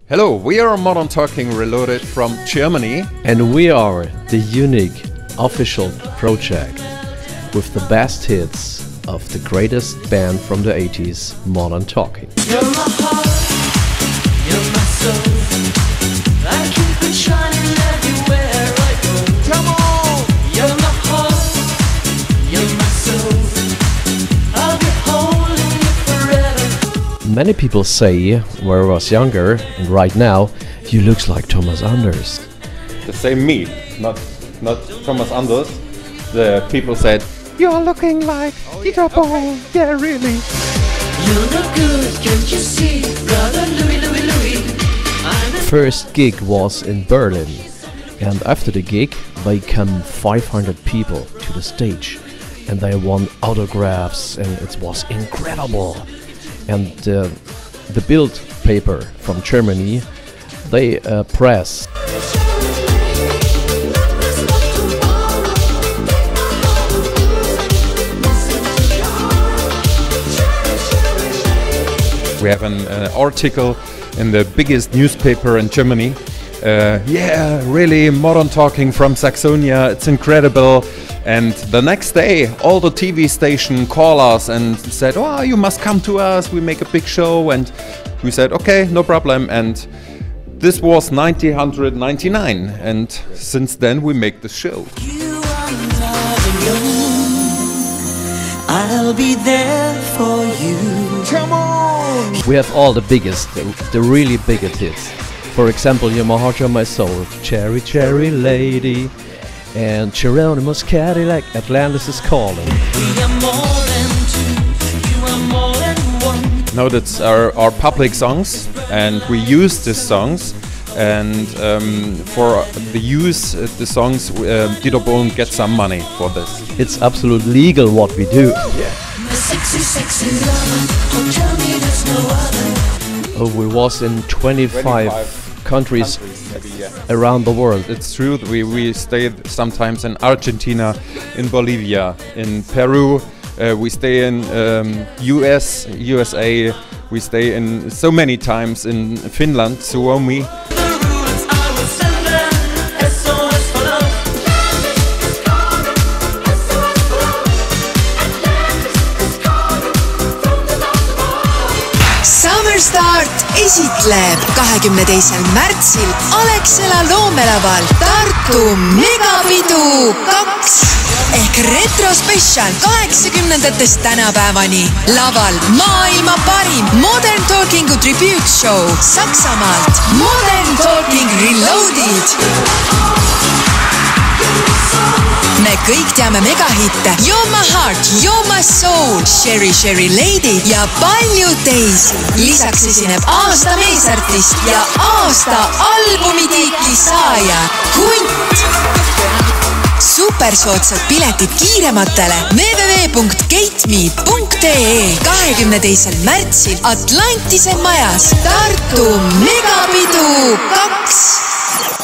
Hello, we are Modern Talking Reloaded from Germany. And we are the unique official project with the best hits of the greatest band from the 80s, Modern Talking. You're my heart, you're my soul. I keep it shining everywhere I go. Come on! You're my heart, you're my soul. I'll be holding you forever. Many people say, when I was younger and right now, you look like Thomas Anders. The same me, not Thomas Anders. The people said, "You're looking like Dieter Bohlen." Yeah, really. You look good, can't you see? Brother Louis. First gig was in Berlin, and after the gig they came 500 people to the stage and they won autographs and it was incredible. And the Bild paper from Germany, they press We have an article in the biggest newspaper in Germany. Yeah, really, Modern Talking from Saxonia, it's incredible. And the next day, all the TV station call us and said, "Oh, you must come to us, we make a big show." And we said, "Okay, no problem." And this was 1999, and since then we make the show. You are loving you. I'll be there for you. Come on! We have all the biggest, the really biggest hits. For example, You're My Heart, You're My Soul, Cherry Cherry Lady, and Geronimo's Cadillac, Atlantis Is Calling. We are more than two, you are more than one. Now that's our public songs, and we use these songs. And for the use of the songs, Dieter Bohlen gets some money for this. It's absolutely legal what we do. Sexy, sexy lover. Oh, tell me there's no other. Oh, we was in 25 countries Maybe, yeah. around the world. It's true that we stay sometimes in Argentina, in Bolivia, in Peru. We stay in USA. We stay in so many times in Finland, Suomi. Summer Start esitleb 22. märtsil Alexela loomelaval Tartu Megapidu 2 ehk retrospetsial 80-ndatest tänapäevani. Laval maailma parim Modern Talkingu tribute show Saksamaalt Modern Talking Reloaded. Me kõik teame megahitte You're My Heart, You're My Soul, Cherry Cherry Lady ja palju teisi. Lisaks esineb aasta meesartist ja aasta albumitiitli saaja Hunt. Supersoodsad piletid kiirematele www.gateme.ee 22. märtsil Atlantise majas Tartu Megapidu 2.